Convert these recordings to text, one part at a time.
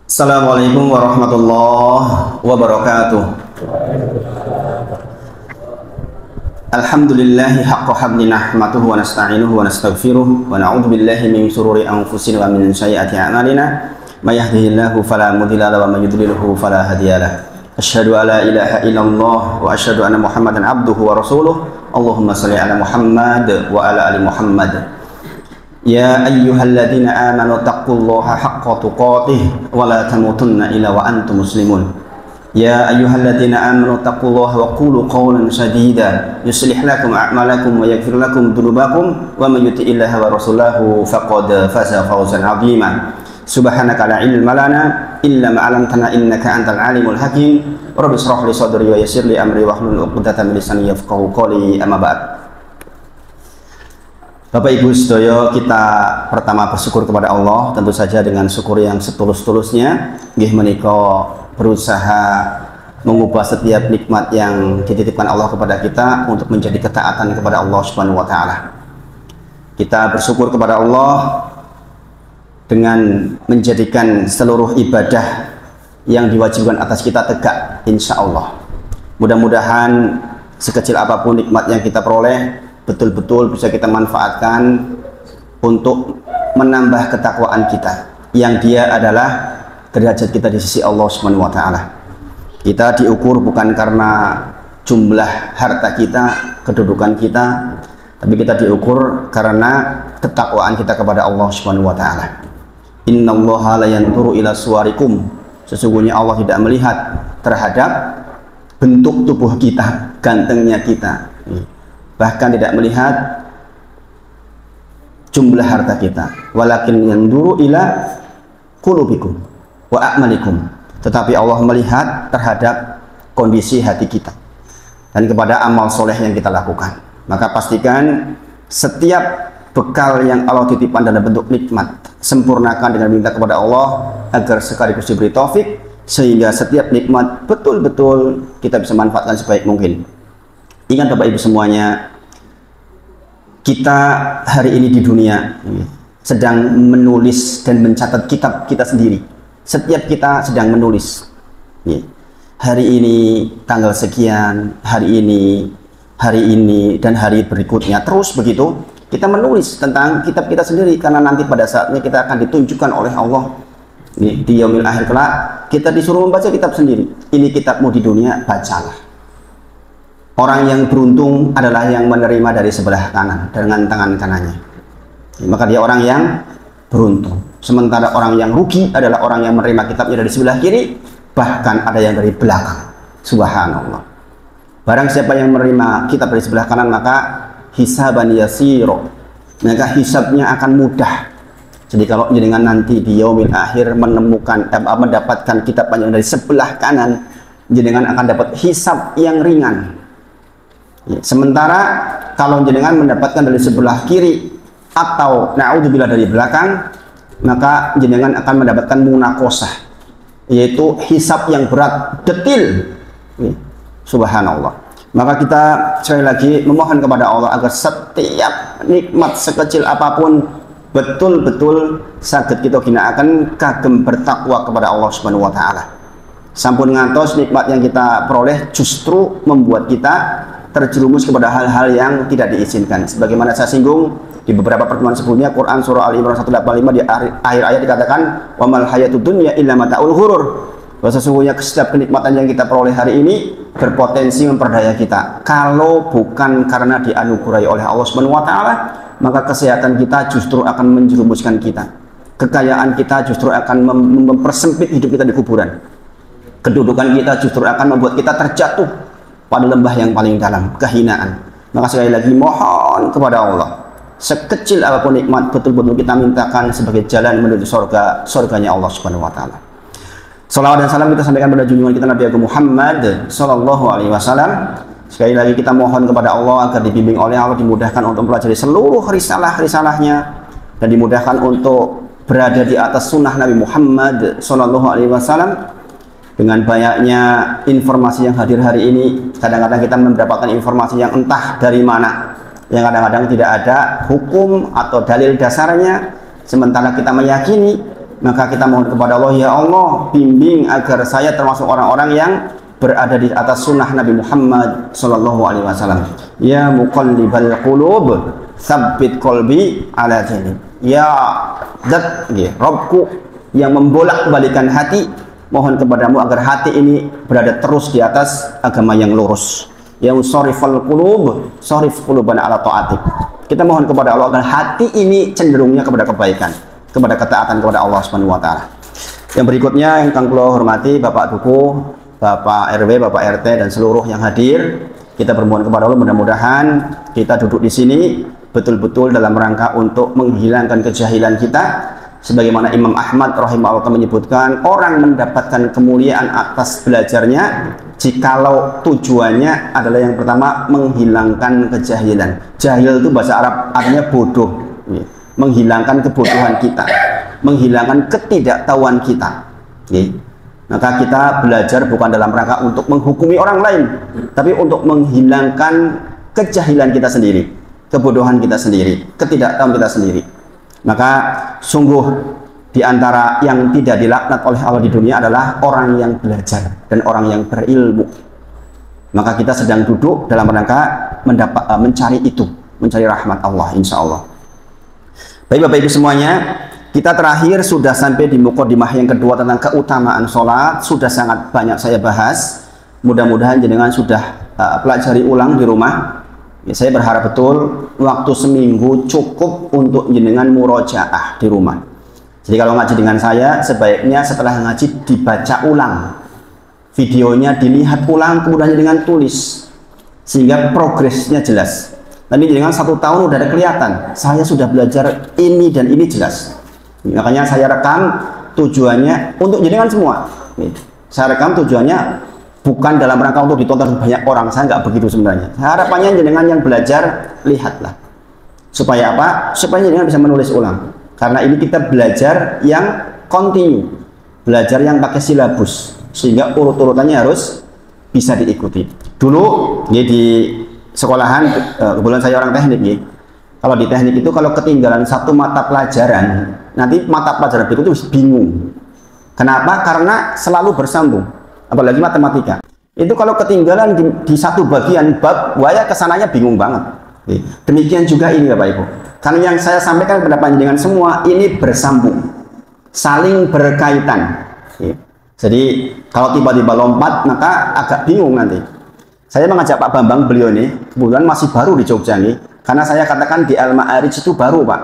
Assalamualaikum warahmatullahi wabarakatuh. Alhamdulillahi haqqa hamdi nahmaduhu wa nasta'inuhu wa nastaghfiruh wa na'udzu billahi min shururi anfusina wa min sayyiati a'malina. May yahdihillahu fala mudilla lahu wa may yudlilhu fala hadiyalah. Asyhadu an la ilaha illallah wa asyhadu anna Muhammadan abduhu wa rasuluh. Allahumma shalli ala Muhammad wa ala ali Muhammad. Ya ayyuhalladzina amanu taqullaha haqqa tuqatih wa la tamutunna illa wa antum muslimun. Ya ayyuhalladzina amanu taqullaha wa qulu qawlan sadida yuslih lakum a'malakum wa yaghfir lakum dhunubakum wa may yuti'illaha wa rasulahu faqad faza fawzan 'azima. Subhanaka la ilma lana illa ma 'allamtana innaka antal alimul hakim. Rabbi shrah li sadri wa yassir li amri wahlul 'uqdatam min lisani yafqahu qawli. Amma ba'd. Bapak Ibu sedaya, kita pertama bersyukur kepada Allah, tentu saja dengan syukur yang setulus-tulusnya. Nggih menika berusaha mengubah setiap nikmat yang dititipkan Allah kepada kita untuk menjadi ketaatan kepada Allah Subhanahu wa taala. Kita bersyukur kepada Allah dengan menjadikan seluruh ibadah yang diwajibkan atas kita tegak, insya Allah. Mudah-mudahan sekecil apapun nikmat yang kita peroleh betul-betul bisa kita manfaatkan untuk menambah ketakwaan kita, yang dia adalah derajat kita di sisi Allah Subhanahu wa taala. Kita diukur bukan karena jumlah harta kita, kedudukan kita, tapi kita diukur karena ketakwaan kita kepada Allah Subhanahu wa taala. Innallaha la yanzuru ila suwarikum. Sesungguhnya Allah tidak melihat terhadap bentuk tubuh kita, gantengnya kita. Bahkan tidak melihat jumlah harta kita, walakin yanzuru ila qulubikum wa a'malikum. Tetapi Allah melihat terhadap kondisi hati kita dan kepada amal soleh yang kita lakukan. Maka pastikan setiap bekal yang Allah titipkan dalam bentuk nikmat, sempurnakan dengan minta kepada Allah agar sekaligus diberi taufik, sehingga setiap nikmat betul-betul kita bisa manfaatkan sebaik mungkin. Ingat Bapak Ibu semuanya, kita hari ini di dunia sedang menulis dan mencatat kitab kita sendiri. Setiap kita sedang menulis. Hari ini tanggal sekian, hari ini dan hari berikutnya. Terus begitu kita menulis tentang kitab kita sendiri, karena nanti pada saatnya kita akan ditunjukkan oleh Allah di yaumil akhir kelak. Kita disuruh membaca kitab sendiri. Ini kitabmu di dunia, bacalah. Orang yang beruntung adalah yang menerima dari sebelah kanan dengan tangan kanannya. Maka dia orang yang beruntung. Sementara orang yang rugi adalah orang yang menerima kitabnya dari sebelah kiri, bahkan ada yang dari belakang. Subhanallah. Barang siapa yang menerima kitab dari sebelah kanan, maka hisaban yasiro, maka hisabnya akan mudah. Jadi kalau jenengan nanti di yaumil akhir mendapatkan kitab yang dari sebelah kanan, jenengan akan dapat hisab yang ringan. Sementara kalau jenengan mendapatkan dari sebelah kiri atau na'udzubillah dari belakang, maka jenengan akan mendapatkan munakosah, yaitu hisab yang berat, detil. Subhanallah. Maka kita sekali lagi memohon kepada Allah agar setiap nikmat sekecil apapun betul-betul saged kita ginakaken kagem bertakwa kepada Allah Subhanahu wa taala. Sampun ngantos nikmat yang kita peroleh justru membuat kita terjerumus kepada hal-hal yang tidak diizinkan. Sebagaimana saya singgung di beberapa pertemuan sebelumnya, Quran surah Al-Imran 185 di akhir ayat dikatakan wa mal hayatud dunya illa mata'ul ghurur. Bahwa sesungguhnya setiap kenikmatan yang kita peroleh hari ini berpotensi memperdaya kita. Kalau bukan karena dianugerahi oleh Allah Subhanahu wa taala, maka kesehatan kita justru akan menjerumuskan kita. Kekayaan kita justru akan mempersempit hidup kita di kuburan. Kedudukan kita justru akan membuat kita terjatuh pada lembah yang paling dalam, kehinaan. Maka sekali lagi mohon kepada Allah, sekecil apapun nikmat betul-betul kita mintakan sebagai jalan menuju surganya Allah Subhanahu wa taala. Salawat dan salam kita sampaikan pada junjungan kita Nabi Agung Muhammad sallallahu alaihi wasallam. Sekali lagi kita mohon kepada Allah agar dibimbing oleh Allah, dimudahkan untuk mempelajari seluruh risalah-risalahnya dan dimudahkan untuk berada di atas sunnah Nabi Muhammad sallallahu alaihi wasallam. Dengan banyaknya informasi yang hadir hari ini, kadang-kadang kita mendapatkan informasi yang entah dari mana, yang kadang-kadang tidak ada hukum atau dalil dasarnya, sementara kita meyakini maka kita mohon kepada Allah, ya Allah, bimbing agar saya termasuk orang-orang yang berada di atas sunnah Nabi Muhammad sallallahu alaihi wasallam. Ya muqallibal qulub, tsabbit qalbi ala dinik. Ya zat, Rabbku yang membolak-balikan hati, mohon kepadamu agar hati ini berada terus di atas agama yang lurus. Ya musarrifal qulub, sarif qulubana ala ta'atik. Kita mohon kepada Allah agar hati ini cenderungnya kepada kebaikan, kepada ketaatan kepada Allah Subhanahu wa taala. Yang berikutnya yang kang kula hormati Bapak Duku, Bapak RW, Bapak RT dan seluruh yang hadir, kita bermohon kepada Allah mudah-mudahan kita duduk di sini betul-betul dalam rangka untuk menghilangkan kejahilan kita. Sebagaimana Imam Ahmad rahimahullah menyebutkan, orang mendapatkan kemuliaan atas belajarnya jikalau tujuannya adalah yang pertama menghilangkan kejahilan. Jahil itu bahasa Arab artinya bodoh, menghilangkan kebodohan kita, menghilangkan ketidaktahuan kita. Maka kita belajar bukan dalam rangka untuk menghukumi orang lain, tapi untuk menghilangkan kejahilan kita sendiri, kebodohan kita sendiri, ketidaktahuan kita sendiri. Maka sungguh di antara yang tidak dilaknat oleh Allah di dunia adalah orang yang belajar dan orang yang berilmu. Maka kita sedang duduk dalam rangka mencari itu, mencari rahmat Allah, insya Allah. Baik Bapak Ibu semuanya, kita terakhir sudah sampai di mukadimah yang kedua tentang keutamaan sholat. Sudah sangat banyak saya bahas. Mudah-mudahan jenengan sudah pelajari ulang di rumah. Ya, saya berharap betul waktu seminggu cukup untuk jenengan murojaah di rumah. Jadi kalau ngaji dengan saya, sebaiknya setelah ngaji dibaca ulang, videonya dilihat ulang, kemudian jenengan tulis, sehingga progresnya jelas. Nanti jenengan 1 tahun udah ada kelihatan, saya sudah belajar ini dan ini jelas. Makanya saya rekam tujuannya untuk jenengan semua. Saya rekam tujuannya bukan dalam rangka untuk ditonton banyak orang, saya nggak begitu sebenarnya. Harapannya jenengan yang belajar, lihatlah. Supaya apa? Supaya jenengan bisa menulis ulang. Karena ini kita belajar yang kontinu, belajar yang pakai silabus, sehingga urut-urutannya harus bisa diikuti. Dulu di sekolahan, kebetulan saya orang teknik, kalau di teknik itu kalau ketinggalan satu mata pelajaran, nanti mata pelajaran berikutnya bingung. Kenapa? Karena selalu bersambung. Apalagi matematika. Itu kalau ketinggalan di satu bagian bab, waya kesananya bingung banget. Demikian juga ini Bapak Ibu. Karena yang saya sampaikan kepada panjenengan semua ini bersambung, saling berkaitan. Jadi kalau tiba-tiba lompat maka agak bingung nanti. Saya mengajak Pak Bambang, beliau ini kebetulan masih baru di Jogja nih, karena saya katakan di Al-Ma'arij itu baru Pak.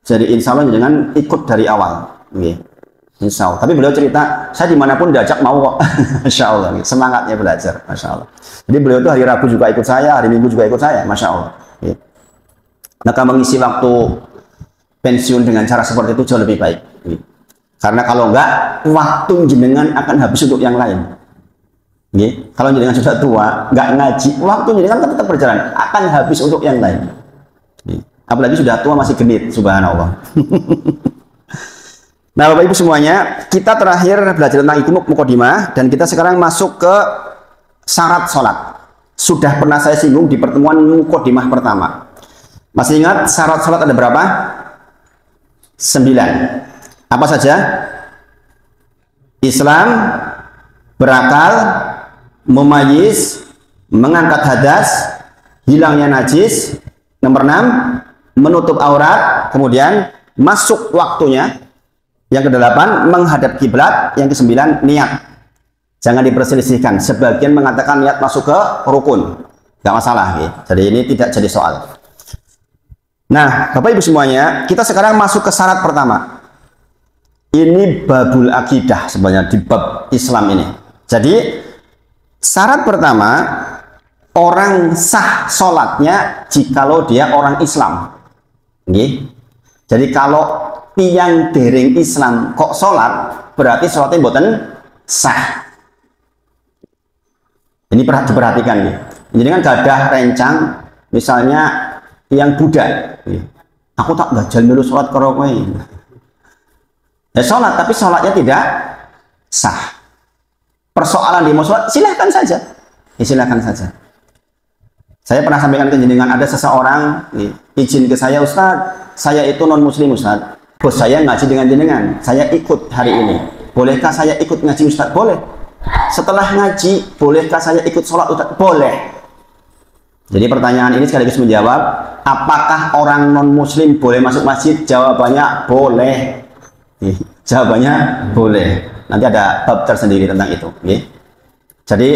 Jadi insya Allah jangan ikut dari awal. Insya Allah. Tapi beliau cerita, saya dimanapun diajak mau kok. Masya Allah. Semangatnya belajar. Masya Allah. Jadi beliau itu hari Rabu juga ikut saya, hari Minggu juga ikut saya. Masya Allah. Maka mengisi waktu pensiun dengan cara seperti itu jauh lebih baik. Karena kalau enggak, waktu jenengan akan habis untuk yang lain. Kalau jenengan sudah tua, enggak ngaji, waktu jenengan kan tetap berjalan, akan habis untuk yang lain. Apalagi sudah tua masih genit, subhanallah. Nah Bapak Ibu semuanya, kita terakhir belajar tentang itu mukadimah dan kita sekarang masuk ke syarat sholat. Sudah pernah saya singgung di pertemuan mukadimah pertama. Masih ingat syarat sholat ada berapa? 9. Apa saja? Islam, berakal, memayyiz, mengangkat hadas, hilangnya najis. Nomor 6, menutup aurat, kemudian masuk waktunya. Yang ke-8, menghadap kiblat. Yang ke-9, niat. Jangan diperselisihkan. Sebagian mengatakan niat masuk ke rukun. Nggak masalah. Jadi ini tidak jadi soal. Nah, Bapak Ibu semuanya, kita sekarang masuk ke syarat pertama. Ini babul akidah sebenarnya di bab Islam ini. Jadi, syarat pertama, orang sah sholatnya jikalau dia orang Islam. Jadi kalau tiang dereng Islam kok sholat, berarti sholatnya mboten sah. Ini diperhatikan nih. Jadi kan gadah rencang, misalnya tiang Buddha. Aku tak gajal melu sholat karo kowe. Ya sholat, tapi sholatnya tidak sah. Persoalan dia mau sholat, silahkan saja. Ya, silahkan saja. Saya pernah sampaikan ke jenengan, ada seseorang izin ke saya, Ustaz, saya itu non muslim Ustaz. Bos saya ngaji dengan jenengan, saya ikut hari ini. Bolehkah saya ikut ngaji Ustaz? Boleh. Setelah ngaji, bolehkah saya ikut sholat Ustaz? Boleh. Jadi pertanyaan ini sekaligus menjawab, apakah orang non-muslim boleh masuk masjid? Jawabannya boleh. Jawabannya boleh. Nanti ada bab tersendiri tentang itu. Jadi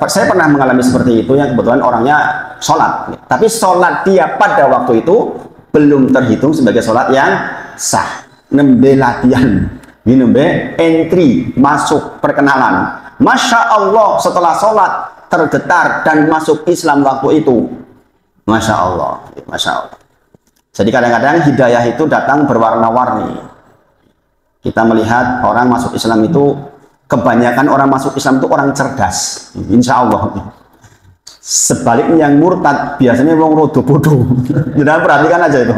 saya pernah mengalami seperti itu, yang kebetulan orangnya sholat. Tapi sholat dia pada waktu itu belum terhitung sebagai sholat yang sah. Nembe latihan, nembe entry, masuk perkenalan. Masya Allah, setelah sholat tergetar dan masuk Islam waktu itu. Masya Allah, Masya Allah. Jadi kadang-kadang hidayah itu datang berwarna-warni. Kita melihat orang masuk Islam itu, kebanyakan orang masuk Islam itu orang cerdas, insya Allah. Sebaliknya yang murtad biasanya orang rodo bodoh. Jangan perhatikan aja itu.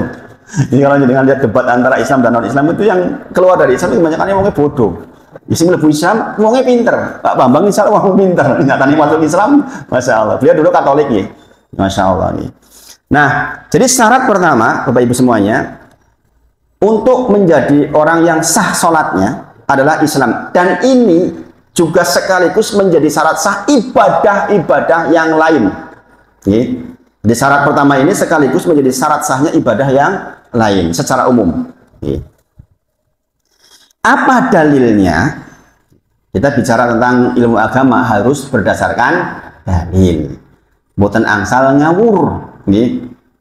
Jadi kalau dengan lihat debat antara Islam dan non Islam itu, yang keluar dari Islam itu kebanyakan orangnya bodoh. Isi mlebu Islam, orangnya pinter. Pak Bambang insya Allah orang pinter. Nyatanya masuk Islam, Masya Allah. Beliau dulu Katolik ya, Masya Allah nih. Nah, jadi syarat pertama, Bapak Ibu semuanya, untuk menjadi orang yang sah sholatnya adalah Islam. Dan ini juga sekaligus menjadi syarat sah ibadah-ibadah yang lain. Jadi syarat pertama ini sekaligus menjadi syarat sahnya ibadah yang lain secara umum. Apa dalilnya? Kita bicara tentang ilmu agama harus berdasarkan dalil. Boten angsal ngawur.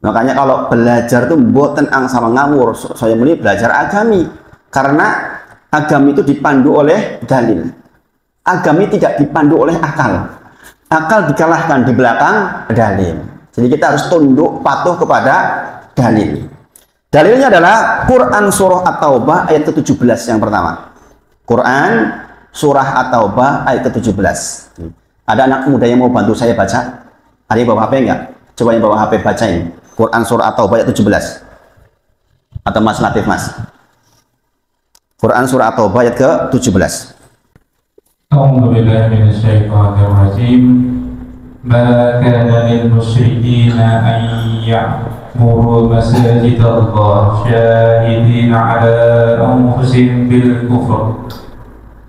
Makanya kalau belajar tuh boten angsal ngawur. Saya mulai belajar agami karena agami itu dipandu oleh dalil. Agami tidak dipandu oleh akal. Akal dikalahkan di belakang dalil. Jadi kita harus tunduk patuh kepada dalil. Dalilnya adalah Quran surah At-Taubah ayat ke-17 yang pertama. Quran surah At-Taubah ayat ke-17. Ada anak muda yang mau bantu saya baca? Ada yang bawa HP enggak? Coba yang bawa HP bacain. Quran surah At-Taubah ayat 17. Atau Mas Latif Mas. Quran surah At-Taubah ayat ke-17. A'udzu billahi minasyaitonir rajim. Ma kana lil musyrikina an ya'muru masajid Allah syahidina 'ala anfusihim bil kufr.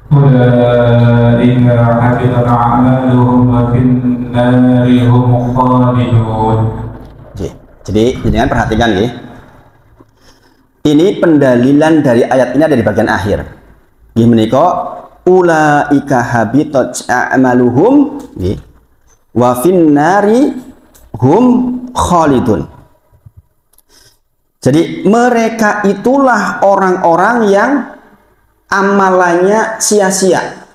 Ulaika habitat a'maluhum wa fin nari hum khalidun. Jadi jangan perhatikan ya. Ini pendalilan dari ayat ini ada di bagian akhir. Nggih menika ulaika habitat a'maluhum wa fin nari hum khalidun. Jadi mereka itulah orang-orang yang amalannya sia-sia.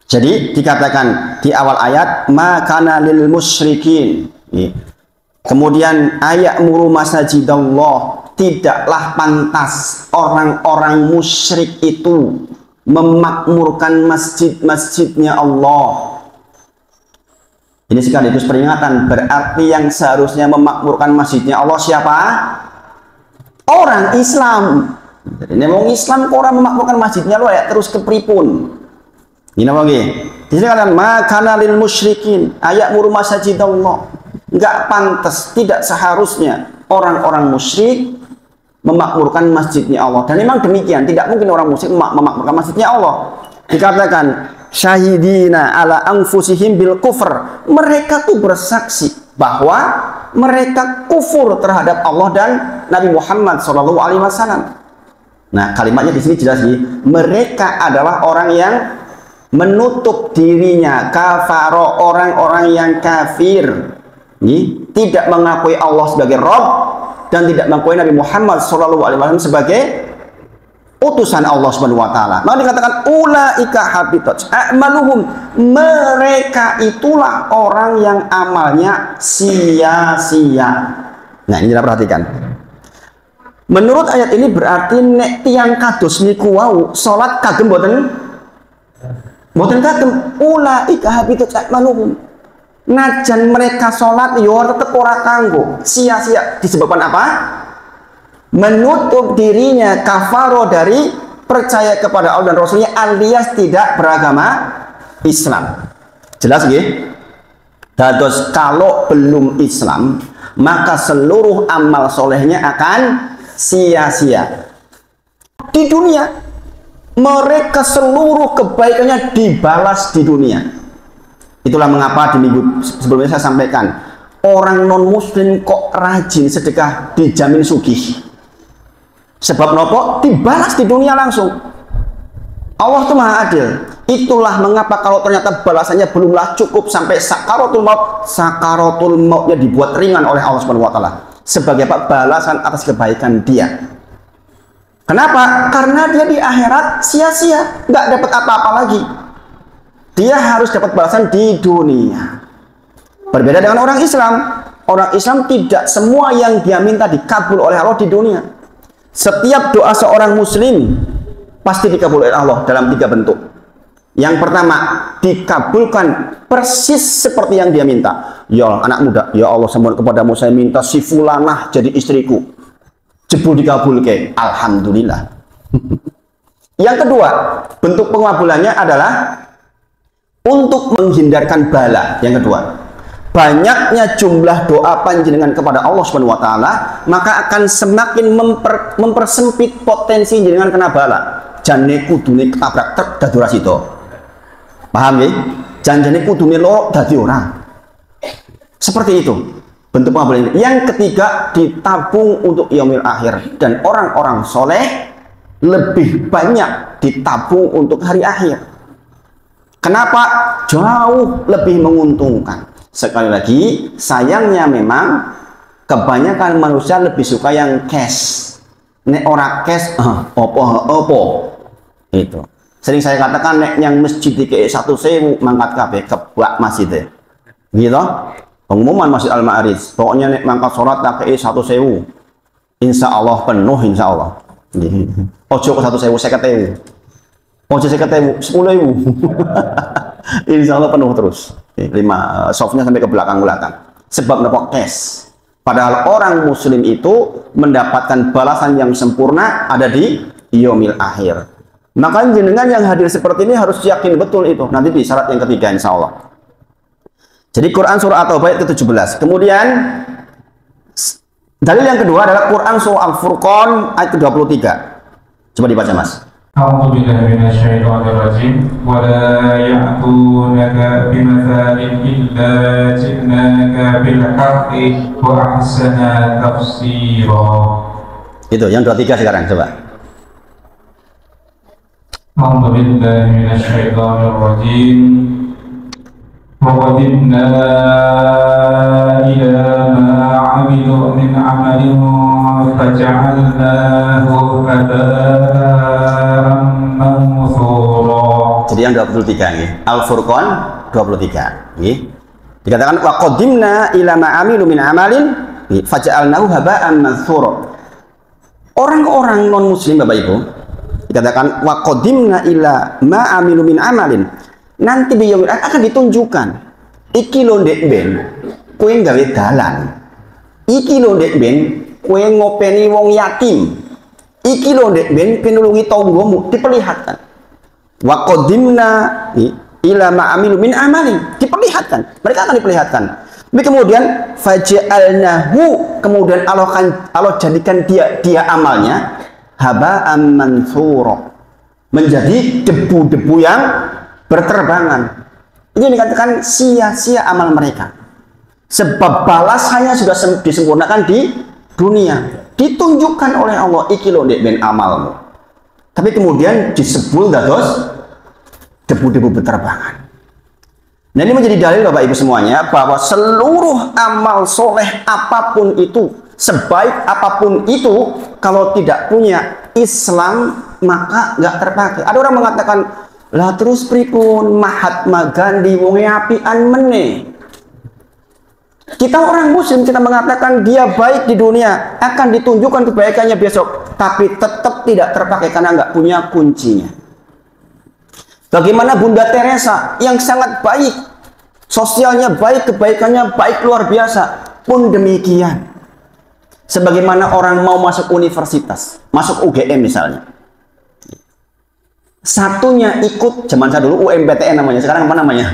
Jadi dikatakan di awal ayat ma kana lil musyrikin. Kemudian ayat muru masajidallah, tidaklah pantas orang-orang musyrik itu memakmurkan masjid-masjidnya Allah. Ini sekaligus peringatan, berarti yang seharusnya memakmurkan masjidnya Allah siapa? Orang Islam. Ini mau Islam kok orang memakmurkan masjidnya lo ya terus kepripun. Ini apa nggih? Di sini katakan makana lil musyrikin ayat muru masajidallah. Enggak pantas, tidak seharusnya orang-orang musyrik memakmurkan masjidnya Allah. Dan memang demikian, tidak mungkin orang musyrik memakmurkan masjidnya Allah. Dikatakan syahidina ala anfusihim bil kufr. Mereka tuh bersaksi bahwa mereka kufur terhadap Allah dan Nabi Muhammad SAW. Nah, kalimatnya di sini jelas nih. Mereka adalah orang yang menutup dirinya, kafaro, orang-orang yang kafir. Tidak mengakui Allah sebagai Rabb dan tidak mengakui Nabi Muhammad SAW sebagai utusan Allah Subhanahu wa taala. Maka dikatakan ulaika habitat a'maluhum, mereka itulah orang yang amalnya sia-sia. Nah, ini kita perhatikan. Menurut ayat ini berarti nek tiyang kados niku wau salat kagem boten kagem ulaika habitat a'maluhum. Najan mereka sholat yo tetep ora kanggo, sia-sia. Disebabkan apa? Menutup dirinya, kafaro dari percaya kepada Allah dan Rasulnya, alias tidak beragama Islam. Jelas nggih? Dados kalau belum Islam, maka seluruh amal solehnya akan sia-sia. Di dunia, mereka seluruh kebaikannya dibalas di dunia. Itulah mengapa di minggu sebelumnya saya sampaikan, orang non-muslim kok rajin sedekah dijamin sugih. Sebab nopo? Dibalas di dunia langsung. Allah itu maha adil. Itulah mengapa kalau ternyata balasannya belumlah cukup sampai sakaratul mautnya dibuat ringan oleh Allah Subhanahu wa taala sebagai balasan atas kebaikan dia. Kenapa? Karena dia di akhirat sia-sia, nggak dapat apa-apa lagi. Dia harus dapat balasan di dunia. Berbeda dengan orang Islam. Orang Islam tidak semua yang dia minta dikabul oleh Allah di dunia. Setiap doa seorang muslim pasti dikabul oleh Allah dalam 3 bentuk. Yang pertama, dikabulkan persis seperti yang dia minta. Ya Allah, anak muda, ya Allah, semoga kepadamu saya minta si fulanah jadi istriku. Jebul dikabulkan. Alhamdulillah. Yang kedua, bentuk pengabulannya adalah untuk menghindarkan bala. Yang kedua, banyaknya jumlah doa panjenengan kepada Allah Subhanahu wa taala, maka akan semakin mempersempit potensi jenengan kena bala. Jane kudune ketabrak truk dadi ora sida. Paham ya? Janjane kudune loro dadi ora. Seperti itu bentuk pengabulan. Yang ketiga, ditabung untuk yaumil akhir, dan orang-orang soleh lebih banyak ditabung untuk hari akhir. Kenapa? Jauh lebih menguntungkan. Sekali lagi, sayangnya memang kebanyakan manusia lebih suka yang cash. Nek ora cash, opo. Itu. Sering saya katakan, nek yang masjid dikei 1.000 mangkat kabeh kebak masjid. Gitu. Pengumuman Masjid Al-Ma'arij. Pokoknya nek mangkat sholat tak kei 1.000. Insya Allah penuh, insya Allah. Ojo ke 1.000, 50.000. Ojo 50.000, 10.000. Insya Allah penuh terus. 5 softnya sampai ke belakang-belakang. Sebab nepok cash. Padahal orang muslim itu mendapatkan balasan yang sempurna ada di yaumil akhir. Maka jenengan yang hadir seperti ini harus yakin betul itu. Nanti di syarat yang ketiga insya Allah. Jadi Quran surah At-Taubah ayat ke-17. Kemudian dalil yang kedua adalah Quran surah Al-Furqan ayat ke-23. Coba dibaca Mas. A'udzu billahi minasyaitonir rajim wa la ya'tunaka bimathalin illa ji'naka bil haqqi wa ahsana tafsira. Itu yang 23 sekarang coba. A'udzu billahi minasyaitonir rajim. Wa qadimna ila ma 'amilu min 'amalin faja'alnahu haba'an manthura. Jadi yang 23 ini Al-Furqan 23 ini dikatakan wa qadimna ila ma 'amilu min 'amalin faja'alnahu haba'an manthura. Orang-orang non muslim Bapak Ibu dikatakan wa qadimna ila ma 'amilu min 'amalin, nanti di yaumil akhir akan ditunjukkan iki lho ndek ben kowe gawe dalan, iki lho ndek ben kowe ngopeni wong yatim, iki lho ndek ben penulungi tanggamu, diperlihatkan. Wa qadimna ila ma 'amilu min amalin, diperlihatkan, mereka akan diperlihatkan. Tapi kemudian faja'alnahu, kemudian Allah jadikan dia amalnya haba'an manthura, menjadi debu-debu yang berterbangan. Ini dikatakan sia-sia amal mereka. Sebab balasannya sudah disempurnakan di dunia. Ditunjukkan oleh Allah, iki lho ndek ben amalmu. Tapi kemudian disebul dados debu-debu berterbangan. Nah ini menjadi dalil Bapak Ibu semuanya bahwa seluruh amal soleh apapun itu, sebaik apapun itu, kalau tidak punya Islam maka nggak terpakai. Ada orang mengatakan, lah terus pripun Mahatma Gandhi wong apian meneh. Kita orang muslim, kita mengatakan dia baik di dunia, akan ditunjukkan kebaikannya besok, tapi tetap tidak terpakai karena nggak punya kuncinya. Bagaimana Bunda Teresa yang sangat baik, sosialnya baik, kebaikannya baik luar biasa, pun demikian. Sebagaimana orang mau masuk universitas, masuk UGM misalnya, satunya ikut, zaman saya dulu UMPTN namanya, sekarang apa namanya?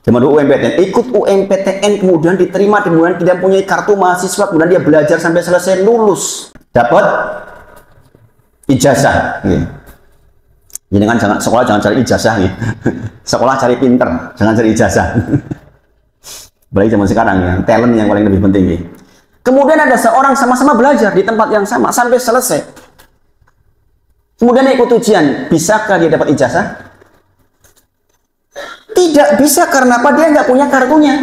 Zaman dulu UMPTN, ikut UMPTN kemudian diterima, kemudian tidak punya kartu mahasiswa, kemudian dia belajar sampai selesai lulus. dapat ijazah. Jadi kan jangan sekolah jangan cari ijazah gitu. Sekolah cari pinter, jangan cari ijazah. Apalagi zaman sekarang ya, talent yang paling lebih penting gitu. Kemudian ada seorang sama-sama belajar di tempat yang sama sampai selesai. Kemudian ikut ujian, bisakah dia dapat ijazah? Tidak bisa, karena apa? Dia nggak punya kartunya.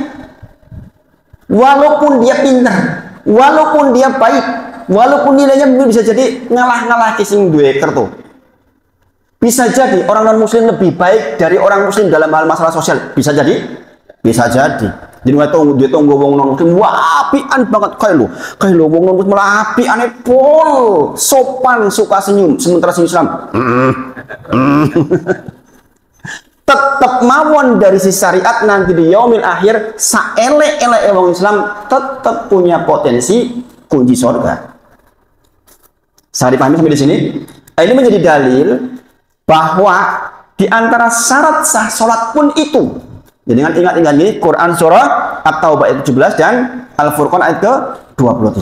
Walaupun dia pintar, walaupun dia baik, walaupun nilainya bisa jadi ngalah-ngalah kising duwe kartu. Bisa jadi orang non-muslim lebih baik dari orang muslim dalam hal masalah sosial. Bisa jadi? Bisa jadi. Jadi dia tunggu wong non-muslim, wah apian banget kayak lo wong non-muslim malah apian pol, sopan, suka senyum, sementara si Islam tetap mawon dari si syariat nanti di yaumil akhir saelek-elek wong Islam tetap punya potensi kunci surga. Saya dipahami sampai di sini. Ini menjadi dalil bahwa di antara syarat sah sholat pun itu. Jadi ingat-ingat ini Quran surah At-Taubah ayat 17 dan Al-Furqan ayat ke-23.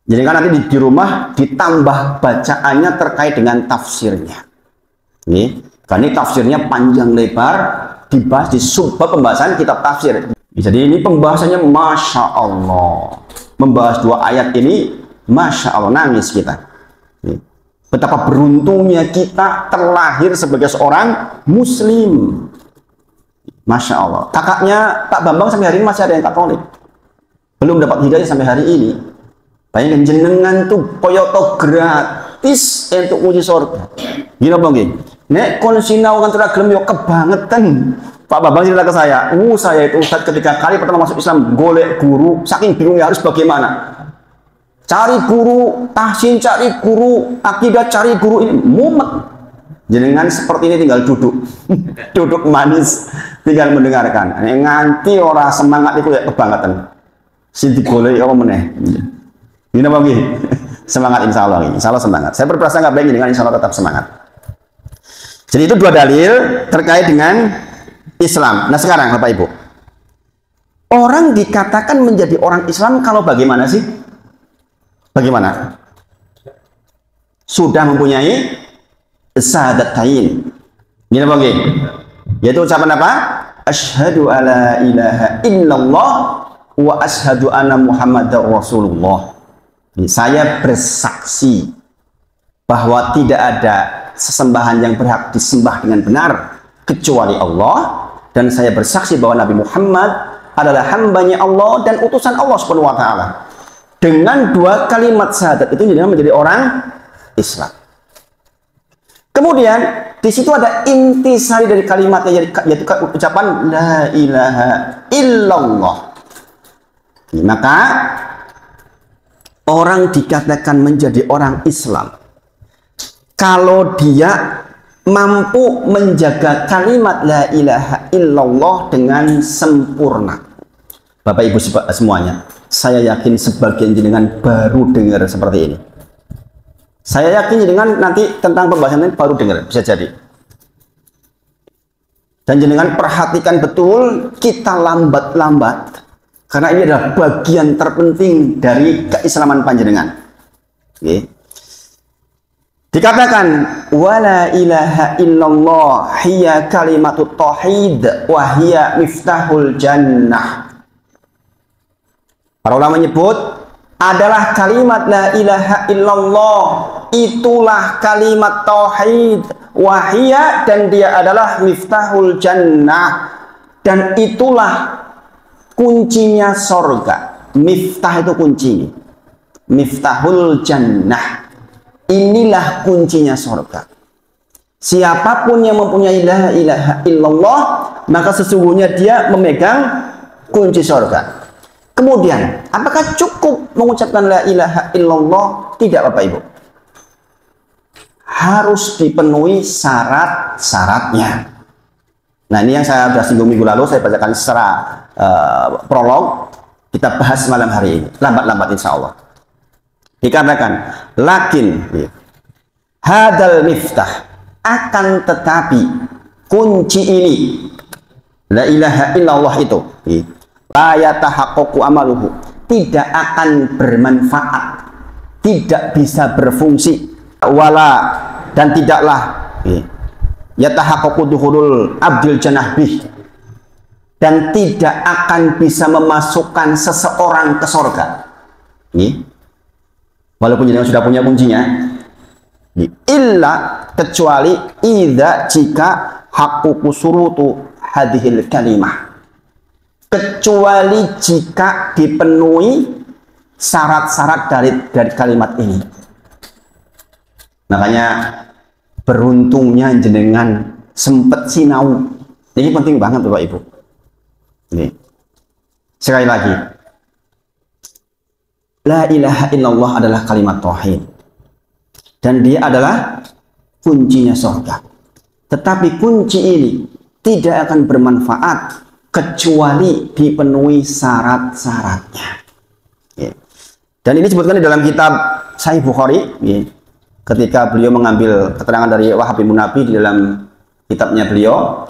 Jadi kan nanti di rumah ditambah bacaannya terkait dengan tafsirnya. Nih, karena ini tafsirnya panjang lebar, dibahas di subbab pembahasan kitab tafsir. Jadi ini pembahasannya Masya Allah. Membahas 2 ayat ini, Masya Allah, nangis kita. Nih. Betapa beruntungnya kita terlahir sebagai seorang muslim. Masya Allah. Kakaknya Pak Bambang sampai hari ini masih ada yang Katolik. Belum dapat hidayah sampai hari ini. Bayangkan jenengan tuh koyoto gratis untuk uji surga. Gini apa nggih? Nek kon sinau kan ora gelem yo kebangetan. Pak Bambang cerita ke saya, saya itu Ustaz ketika kali pertama masuk Islam golek guru, saking bingungnya harus bagaimana. Cari guru, tahsin cari guru, akidah cari guru, ini mumet. Jenengan seperti ini tinggal duduk. Duduk manis, tinggal mendengarkan. Nganti ora semangat itu ya kebangetan. Sing digoleki apa meneh. Ini apa nggih? Semangat insyaallah. Insyaallah semangat. Saya berprasangka baik dengan insyaallah tetap semangat. Jadi itu 2 dalil terkait dengan Islam. Nah sekarang Bapak Ibu, orang dikatakan menjadi orang Islam kalau bagaimana sih? Bagaimana? Sudah mempunyai syahadatain. Gini apa nggih? Yaitu ucapan apa? Asyhadu alla ilaha illallah wa asyhadu anna Muhammadar Rasulullah. Saya bersaksi bahwa tidak ada sesembahan yang berhak disembah dengan benar kecuali Allah, dan saya bersaksi bahwa Nabi Muhammad adalah hambanya Allah dan utusan Allah Subhanahu wa taala. Dengan 2 kalimat syahadat itu menjadi orang Islam. Kemudian di situ ada intisari dari kalimatnya, yaitu ucapan la ilaha illallah. Maka orang dikatakan menjadi orang Islam kalau dia mampu menjaga kalimat la ilaha illallah dengan sempurna. Bapak Ibu semuanya, saya yakin sebagian jenengan baru dengar seperti ini. Saya yakin jenengan nanti tentang pembahasan ini baru dengar, bisa jadi. Dan jenengan perhatikan betul, kita lambat-lambat, karena ini adalah bagian terpenting dari keislaman panjenengan. Okay. Dikatakan wala ilaha illallah hiya kalimatut tauhid wa hiya miftahul jannah. Para ulama menyebut adalah kalimat la ilaha illallah, itulah kalimat tauhid, wahia, dan dia adalah miftahul jannah, dan itulah kuncinya sorga. Miftah itu kunci, miftahul jannah, inilah kuncinya sorga. Siapapun yang mempunyai la ilaha illallah, maka sesungguhnya dia memegang kunci sorga. Kemudian, apakah cukup mengucapkan la ilaha illallah? Tidak, Bapak Ibu. Harus dipenuhi syarat-syaratnya. Nah, ini yang saya sudah singgung minggu lalu, saya bacakan secara prolog. Kita bahas malam hari ini, lambat-lambat insya Allah. Dikatakan, lakin hadal miftah, akan tetapi kunci ini, la ilaha illallah itu, la yatahaqqaqu amaluhu, tidak akan bermanfaat, tidak bisa berfungsi, wala dan tidaklah yatahaqqaqu dukhulul abdil jannah bih, dan tidak akan bisa memasukkan seseorang ke surga. Walaupun jenengan sudah punya kuncinya, illa kecuali idza jika haqqu surutu hadhil kalimah, kecuali jika dipenuhi syarat-syarat dari kalimat ini. Makanya beruntungnya jenengan sempet sinau. Ini penting banget Bapak Ibu. Ini. Sekali lagi, la ilaha illallah adalah kalimat tauhid, dan dia adalah kuncinya surga. Tetapi kunci ini tidak akan bermanfaat kecuali dipenuhi syarat-syaratnya. Dan ini disebutkan di dalam kitab Sahih Bukhari, ketika beliau mengambil keterangan dari Wahab bin Munabi di dalam kitabnya beliau.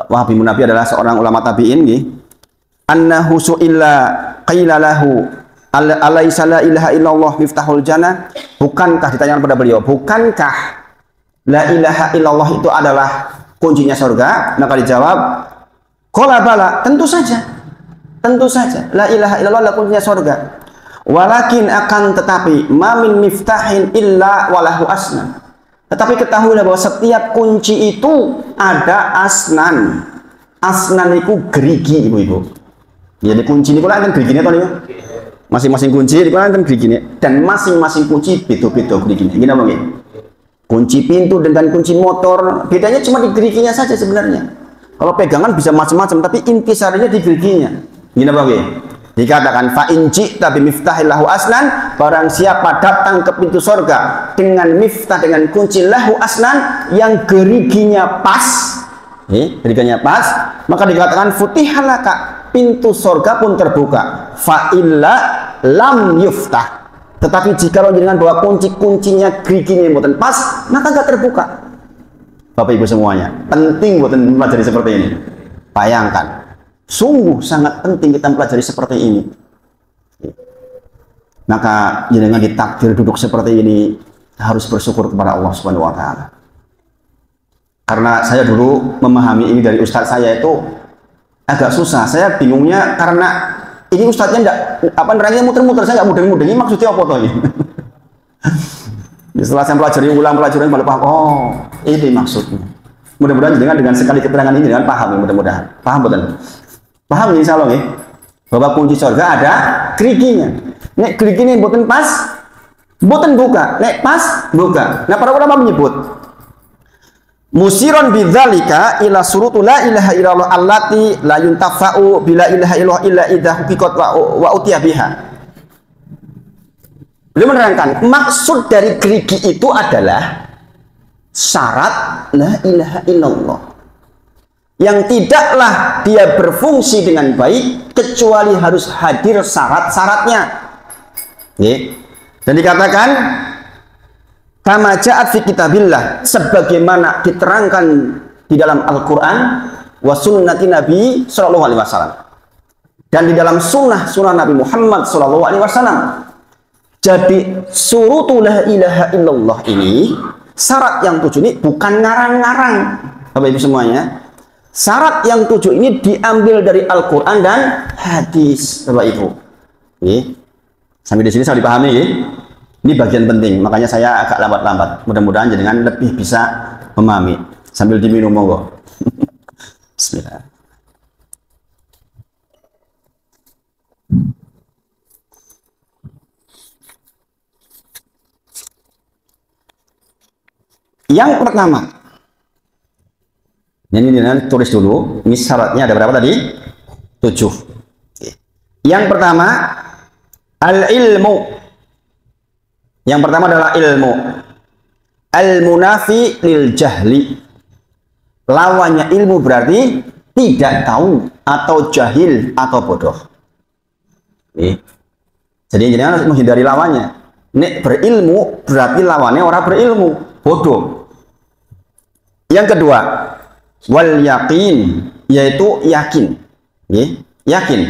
Wahab bin Munabi adalah seorang ulama tabi'in, annahu su'illa qila lahu alaysa la ilaha illallah miftahul jannah, bukankah, ditanyakan pada beliau, bukankah la ilaha illallah itu adalah kuncinya surga? Maka dijawab, qala bala, tentu saja la ilaha illallah adalah kuncinya surga. Walakin akan tetapi mamin miftahin illa walahu asnan, tetapi ketahuilah bahwa setiap kunci itu ada asnan. Asnan itu gerigi, ibu-ibu. Jadi kunci ini kan geriginya tadi, masing-masing kunci itu kan geriginya, dan masing-masing kunci beda-beda geriginya. Gini apa nih? Kunci pintu dengan kunci motor bedanya cuma di geriginya saja sebenarnya. Kalau pegangan bisa macam-macam, tapi intisarinya di geriginya. Gini apa nih? Dikatakan fa inci tapi miftahil lahu asnan, barang siapa datang ke pintu surga dengan miftah, dengan kunci lahu asnan yang geriginya pas, geriginya pas, maka dikatakan futihalaka, pintu surga pun terbuka. Fa illa lam yuftah, tetapi jika lo dengan bawa kunci-kuncinya geriginya buatan pas, maka nggak terbuka. Bapak Ibu semuanya, penting buat mempelajari seperti ini. Bayangkan, sungguh sangat penting kita mempelajari seperti ini. Maka jangan ditakdir duduk seperti ini, harus bersyukur kepada Allah Subhanahu wa taala. Karena saya dulu memahami ini dari ustadz saya itu agak susah. Saya bingungnya karena ini ustadznya enggak nerangnya muter-muter, saya enggak mudeng-mudeng, ini maksudnya apa toh ini? Setelah saya pelajari ulang baru paham, oh ini maksudnya. Mudah-mudahan dengan sekali keterangan ini dengan paham, mudah-mudahan paham betul. Paham insya Allah nih, bahwa kunci surga ada geriginya. Nek geriginya buatan pas, buatan buka. Nek pas, buka. Nah para ulama menyebut musiron bidzalika ila surutu la ilaha illallah allati la yuntafa'u bila ilaha illallah illa idza huqiqat wa utiya biha. Beliau menerangkan maksud dari gerigi itu adalah syarat la ilaha illallah, yang tidaklah dia berfungsi dengan baik kecuali harus hadir syarat-syaratnya. Dan dikatakan kama ja'at fi kitabillah, sebagaimana diterangkan di dalam Al-Quran, wa sunnati Nabi sallallahu alaihi wasallam, dan di dalam sunnah Nabi Muhammad sallallahu alaihi wasallam. Jadi surutu la ilaha illallah ini, syarat yang 7 ini bukan ngarang-ngarang Bapak Ibu semuanya. Syarat yang 7 ini diambil dari Al-Quran dan hadis, Bapak Ibu. Sampai di sini saya dipahami, ini bagian penting, makanya saya agak lambat-lambat. Mudah-mudahan jenengan lebih bisa memahami. Sambil diminum monggo. Bismillah. Yang pertama, ini tulis dulu, ini syaratnya ada berapa tadi? 7. Yang pertama, al-ilmu. Yang pertama adalah ilmu. Al-munafi lil jahli. Lawannya ilmu berarti tidak tahu atau jahil atau bodoh. Jadi jangan harus menghindari lawannya. Nek berilmu berarti lawannya orang berilmu, bodoh. Yang kedua, wal yakin, yaitu yakin. Yakin.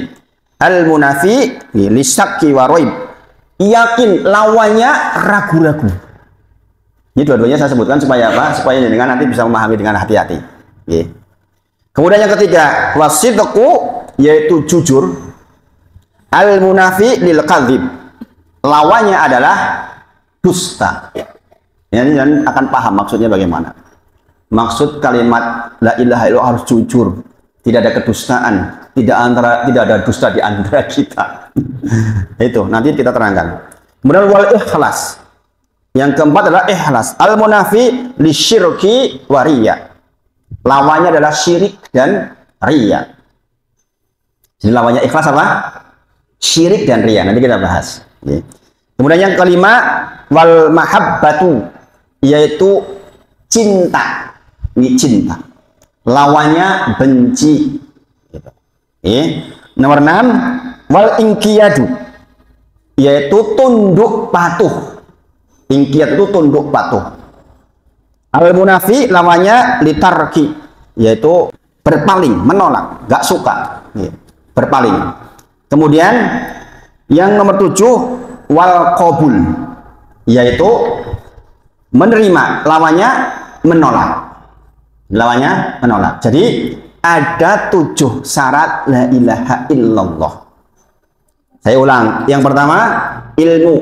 Al munafi li syakki wa raib. yakin, lawannya ragu-ragu. Ini dua-duanya saya sebutkan supaya apa? Supaya dengan nanti bisa memahami dengan hati-hati. Okay. Kemudian yang ketiga, wasidqu, yaitu jujur. Al-munafi lil kadzib, lawannya adalah dusta. Ya, ini akan paham maksudnya bagaimana. Maksud kalimat la ilaha illallah harus jujur, tidak ada kedustaan, tidak ada dusta di antara kita. Itu nanti kita terangkan. Kemudian wal ikhlas. Yang keempat adalah ikhlas. Al-munafi li syirki wa riya. Lawannya adalah syirik dan riya. Jadi lawannya ikhlas apa? Syirik dan riya. Nanti kita bahas. Okay. Kemudian yang kelima, wal mahabbatu, yaitu cinta. Ini cinta. Lawannya benci. Okay. Nomor 6, wal inqiyadu, yaitu tunduk patuh. Inqiyad itu tunduk patuh. Al munafi lawannya litarki, yaitu berpaling, menolak, gak suka. Okay. Berpaling. Kemudian yang nomor 7, wal qabul, yaitu menerima, lawannya menolak. Lawannya menolak. Jadi ada 7 syarat la ilaha illallah. Saya ulang. Yang pertama ilmu,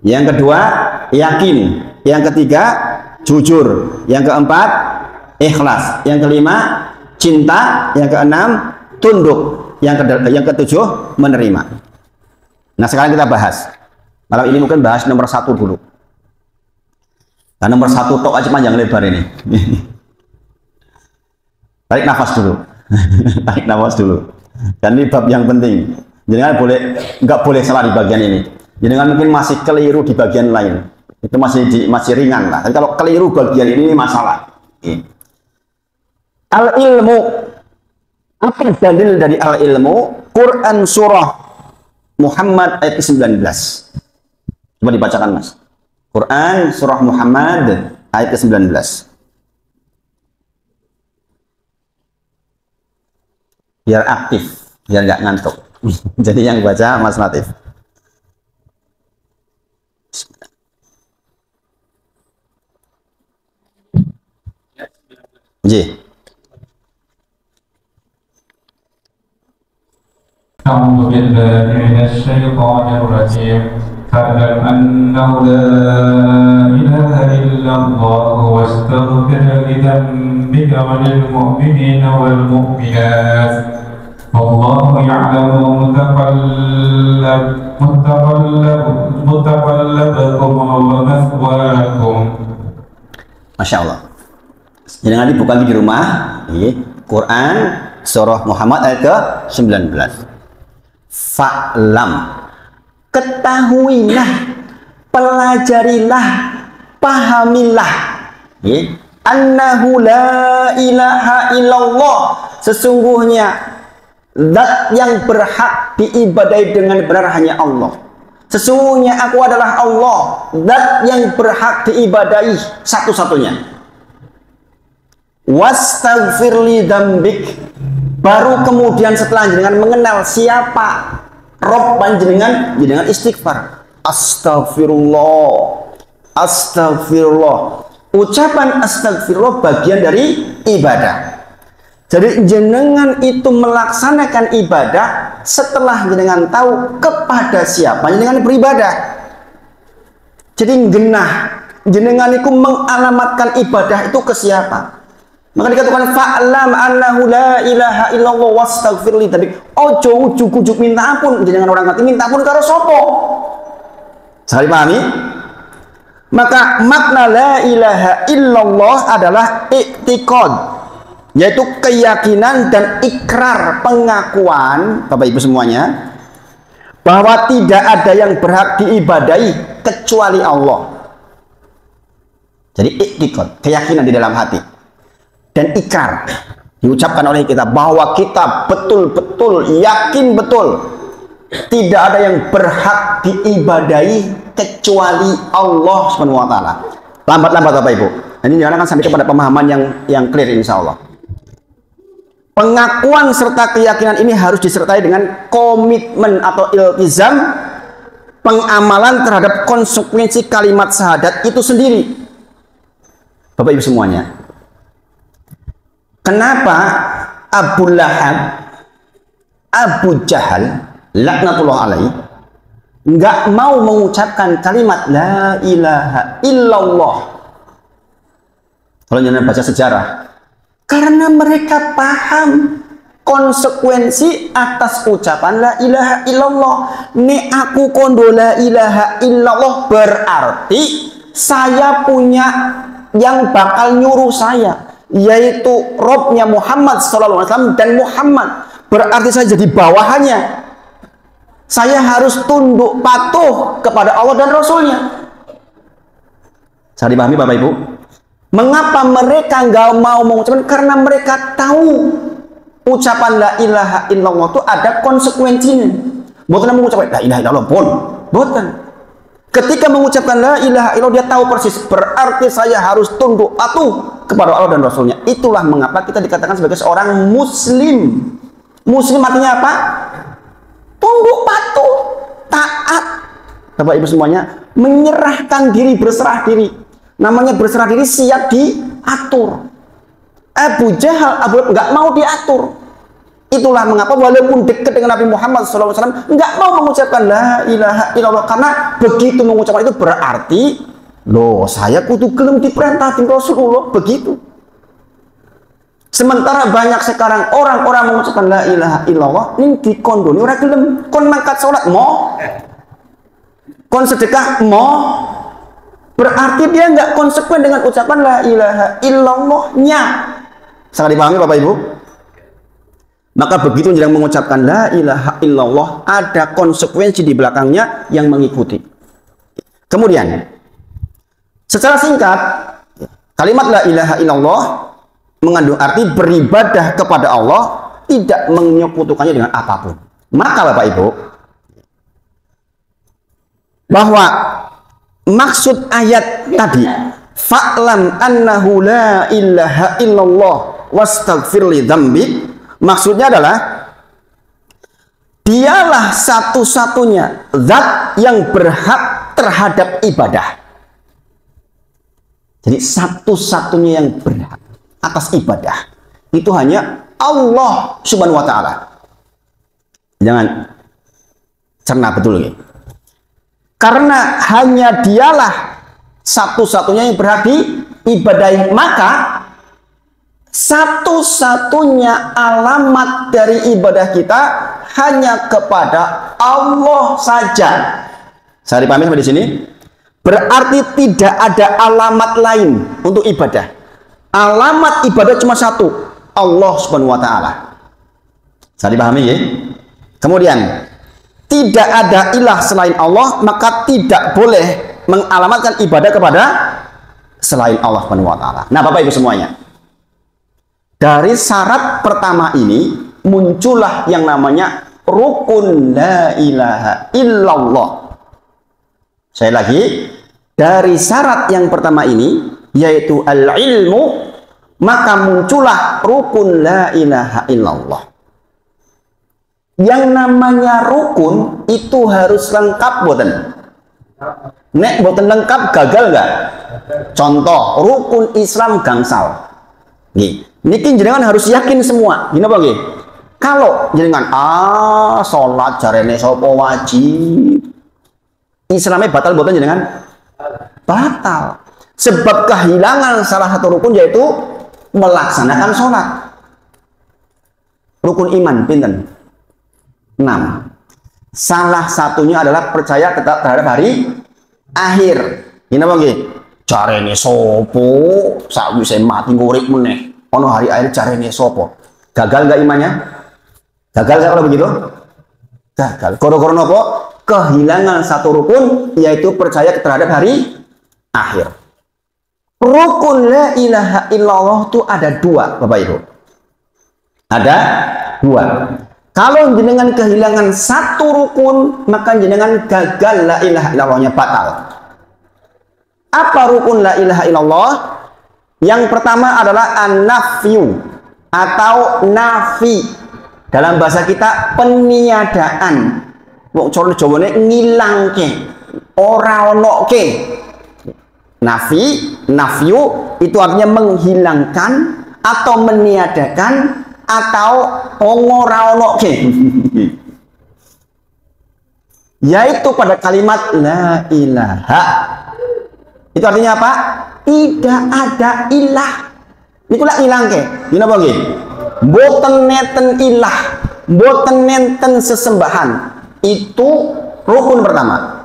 yang kedua yakin, yang ketiga jujur, yang keempat ikhlas, yang kelima cinta, yang keenam tunduk, yang ketujuh menerima. Nah sekarang kita bahas. Malam ini mungkin bahas nomor 1 dulu. Nah nomor 1 tok aja panjang lebar ini. Tarik nafas dulu. Tarik nafas dulu. Dan ini bab yang penting. Jangan nggak boleh salah di bagian ini. Jangan mungkin masih keliru di bagian lain. Itu masih ringan lah. Tapi kalau keliru bagian ini masalah. Al ilmu. Apa dalil dari al ilmu? Quran surah Muhammad ayat 19. Coba dibacakan mas. Quran surah Muhammad ayat 19. Biar aktif, biar nggak ngantuk. Jadi yang baca Mas Latif. Ji. أعوذ بالله من الشيطان الرجيم فاعلم أنه لا إله إلا الله واستغفر لذنبك وللمؤمنين والمؤمنات والله يعلم متقلبكم ومثواكم. Masya Allah. Jangan dibuka di rumah. Quran surah Muhammad ayat ke-19. Fa'lam, ketahuilah, pelajarilah, pahamilah, annahu la ilaha illallah, sesungguhnya zat yang berhak diibadai dengan benar hanya Allah. Sesungguhnya aku adalah Allah, zat yang berhak diibadai satu-satunya. Wastaghfirli dzambik, baru kemudian setelah jenengan mengenal siapa Rob panjenengan, jenengan istighfar. Astagfirullah, astagfirullah. Ucapan astagfirullah bagian dari ibadah. Jadi jenengan itu melaksanakan ibadah setelah jenengan tahu kepada siapa jenengan beribadah. Jadi jenengan itu mengalamatkan ibadah itu ke siapa. Maka dikatakan fa'lam annahu la ilaha illallah wastaghfirli dzambik. Ojo ujug-ujug minta ampun, jenengan orang ngerti minta ampun karo sapa? Saya pahami? Maka makna la ilaha illallah adalah i'tiqad, yaitu keyakinan dan ikrar, pengakuan Bapak Ibu semuanya bahwa tidak ada yang berhak diibadahi kecuali Allah. Jadi i'tiqad, keyakinan di dalam hati. Dan ikrar diucapkan oleh kita bahwa kita betul-betul yakin betul tidak ada yang berhak diibadahi kecuali Allah Subhanahu wa taala. Lambat-lambat Bapak Ibu. Ini jangan akan sampai kepada pemahaman yang clear insya Allah. Pengakuan serta keyakinan ini harus disertai dengan komitmen atau iltizam pengamalan terhadap konsekuensi kalimat syahadat itu sendiri. Bapak Ibu semuanya, kenapa Abu Lahab, Abu Jahal, laknatullah alaih, nggak mau mengucapkan kalimat la ilaha illallah? Kalau jangan baca sejarah, karena mereka paham konsekuensi atas ucapan la ilaha illallah. Nek aku kondo la ilaha illallah berarti saya punya yang bakal nyuruh saya, yaitu Robnya Muhammad SAW, dan Muhammad berarti saya jadi bawahannya. Saya harus tunduk patuh kepada Allah dan Rasulnya. Saya dipahami Bapak Ibu? Mengapa mereka nggak mau mengucapkan? Karena mereka tahu ucapan la ilaha illallah itu ada konsekuensinya. Bukan mengucapkan la ilaha illallah pun, bukan. Ketika mengucapkan la ilaha illallah, dia tahu persis berarti saya harus tunduk patuh kepada Allah dan Rasulnya. Itulah mengapa kita dikatakan sebagai seorang muslim. Muslim artinya apa? Tunduk patuh, taat. Bapak Ibu semuanya, menyerahkan diri, berserah diri. Namanya berserah diri, siap diatur. Abu Jahal, Abu Lahab nggak mau diatur. Itulah mengapa walaupun dekat dengan Nabi Muhammad SAW nggak mau mengucapkan la ilaha illallah, karena begitu mengucapkan itu berarti loh saya kudu gelem diperintah di Rasulullah, begitu. Sementara banyak sekarang orang-orang mengucapkan la ilaha illallah ini dikondoni orang gelem, kon mangkat sholat mau, kon sedekah mau, berarti dia nggak konsekuen dengan ucapan la ilaha illallahnya. Sangat dipahami Bapak Ibu? Maka begitu sedang mengucapkan la ilaha illallah, ada konsekuensi di belakangnya yang mengikuti. Kemudian, secara singkat, kalimat la ilaha illallah mengandung arti beribadah kepada Allah, tidak menyekutukannya dengan apapun. Maka Bapak Ibu, bahwa maksud ayat tadi, fa'lam annahu la ilaha illallah wastaghfir li dzambik, maksudnya adalah dialah satu-satunya zat yang berhak terhadap ibadah. Jadi satu-satunya yang berhak atas ibadah itu hanya Allah Subhanahu wa ta'ala. Jangan cerna betul ya. Karena hanya dialah satu-satunya yang berhak diibadahi, maka satu-satunya alamat dari ibadah kita hanya kepada Allah saja. Saya dipahami sampai di sini? Berarti tidak ada alamat lain untuk ibadah. Alamat ibadah cuma satu, Allah Subhanahu wa ta'ala. Saya dipahami ya? Kemudian, tidak ada ilah selain Allah, maka tidak boleh mengalamatkan ibadah kepada selain Allah Subhanahu wa ta'ala. Nah, Bapak Ibu semuanya, dari syarat pertama ini muncullah yang namanya rukun la ilaha illallah. Saya lagi, dari syarat yang pertama ini yaitu al-ilmu, maka muncullah rukun la ilaha illallah. Yang namanya rukun itu harus lengkap, boten? Nek boten lengkap gagal nggak? Contoh rukun Islam gangsal. Niki jenengan harus yakin semua. Gini apa nggih? Kalau jenengan salat jarene sapa wajib, Islamnya batal boten jenengan? Batal. Sebab kehilangan salah satu rukun, yaitu melaksanakan sholat. Rukun iman pinten? 6. Salah satunya adalah percaya tetap terhadap hari akhir. Ini apa nggih? Jarene sopo sakwise mati ngurip meneh ono hari akhir, jarene sopo. Gagal nggak imannya? Gagal nggak kalau begitu? Gagal. Koro-koro nopo? Kehilangan satu rukun, yaitu percaya terhadap hari akhir. Rukun la ilaha illallah itu ada dua, Bapak Ibu. Ada dua. Kalau jenengan kehilangan satu rukun, maka jenengan gagal la ilaha illallahnya, batal. Apa rukun la ilaha illallah? Yang pertama adalah an-nafyu atau nafi. Dalam bahasa kita peniadaan. Wong cara Jawane ngilangke, ora onoke. Nafyu itu artinya menghilangkan atau meniadakan atau ora onoke. Yaitu pada kalimat la ilaha. Itu artinya apa? Tidak ada ilah. Niku lak ngilangke. Dina apa nggih? Mboten neten ilah, mboten nenten sesembahan. Itu rukun pertama.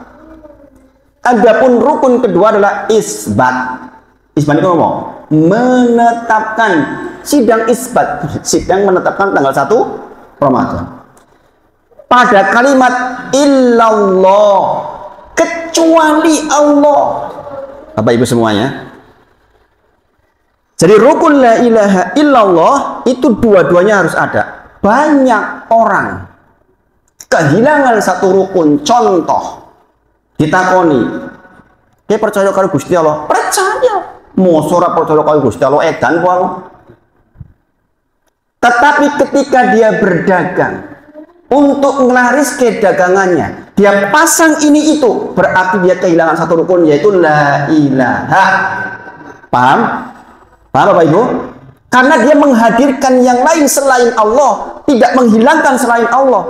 Adapun rukun kedua adalah isbat. Isbat itu ngomong menetapkan, sidang isbat, sidang menetapkan tanggal 1 Ramadan. Pada kalimat illallah, kecuali Allah. Bapak Ibu semuanya. Jadi rukun la ilaha illallah itu dua-duanya harus ada. Banyak orang kehilangan satu rukun. Contoh, ditakoni, dia percaya kalau Gusti Allah? Percaya. Mosok ora percaya kalau Gusti Allah edan wae. Tetapi ketika dia berdagang untuk ngelaris ke dagangannya, dia pasang ini itu, berarti dia kehilangan satu rukun, yaitu la ilaha. Paham? Paham Bapak Ibu? Karena dia menghadirkan yang lain selain Allah, tidak menghilangkan selain Allah.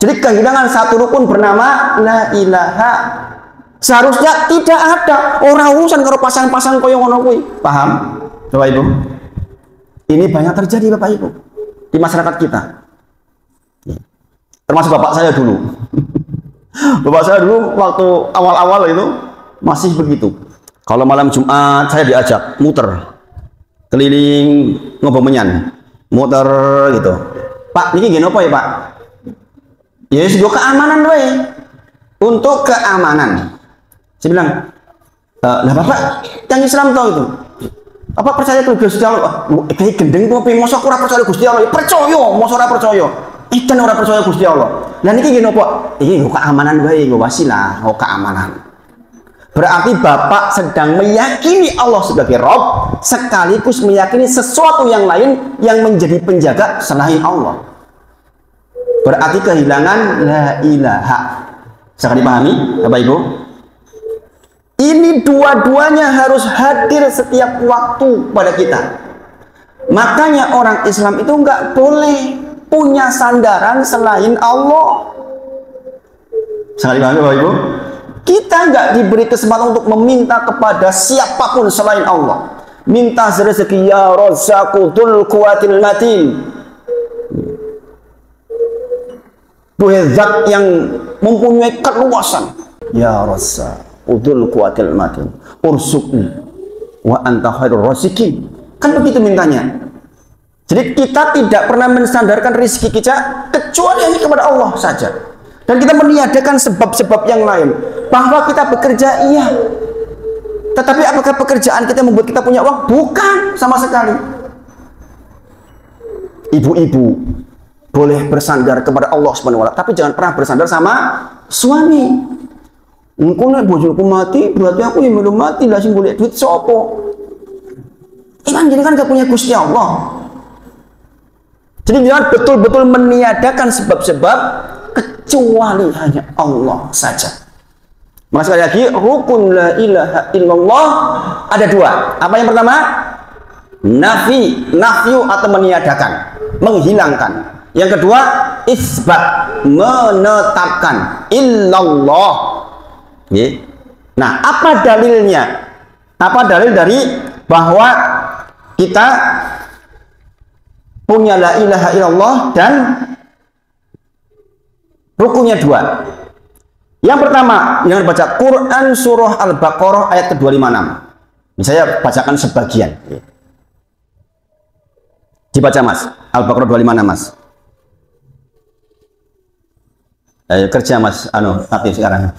Jadi kehilangan satu rukun bernama la ilaha. Seharusnya tidak ada orang urusan kalau pasang-pasang koyo ngono kuwi. Paham? Bapak Ibu? Ini banyak terjadi Bapak Ibu di masyarakat kita. Termasuk bapak saya dulu. Bapak saya dulu waktu awal-awal itu masih begitu. Kalau malam Jumat saya diajak muter keliling Ngobomenyan, muter gitu. Pak, ini gini apa ya Pak? Ya sudah keamanan we. Untuk keamanan. Saya bilang, lah Bapak yang Islam tahu itu. Apa percaya ke Gusti Allah? Kayak gendeng tuh, tapi mosok ora percaya Gusti Allah. Percaya, mosok ora percaya. Ikan ora percaya Gusti Allah. Lah niki gini apa? Iki keamanan wae, wasilah, keamanan. Berarti Bapak sedang meyakini Allah sebagai Rabb, sekaligus meyakini sesuatu yang lain yang menjadi penjaga selain Allah. Berarti kehilangan la ilaha. Bisa dipahami, Bapak Ibu? Ini dua-duanya harus hadir setiap waktu pada kita. Makanya orang Islam itu nggak boleh punya sandaran selain Allah. Sangat dipahami Bapak Ibu? Kita nggak diberi kesempatan untuk meminta kepada siapapun selain Allah. Minta rezeki ya Razzaqu dzul quwwatil matin. Zat yang mempunyai keluasan. Ya Razzaqu dzul quwwatil matin. Ursuqni wa anta khairur raziqin. Kan begitu mintanya. Jadi kita tidak pernah mensandarkan rezeki kita kecuali hanya kepada Allah saja. Dan kita meniadakan sebab-sebab yang lain. Bahwa kita bekerja, iya. Tetapi apakah pekerjaan kita membuat kita punya uang? Bukan sama sekali. Ibu-ibu boleh bersandar kepada Allah SWT, tapi jangan pernah bersandar sama suami. Engko nek bojoku mati, berarti aku yang belum mati lah sing golek duit sopo. Iman jadi kan gak punya Gusti Allah. Jadi jangan betul-betul meniadakan sebab-sebab kecuali hanya Allah saja. Maka sekali lagi, rukun la ilaha illallah ada dua. Apa yang pertama? Nafyu atau meniadakan, menghilangkan. Yang kedua, isbat, menetapkan illallah. Nah, apa dalilnya? Apa dalil dari bahwa kita punya la ilaha illallah dan rukunnya dua. Yang pertama, yang dibaca Quran surah Al-Baqarah ayat ke-256. Saya bacakan sebagian. Dibaca Mas, Al-Baqarah 256 Mas. Ayo kerja Mas, aktif sekarang.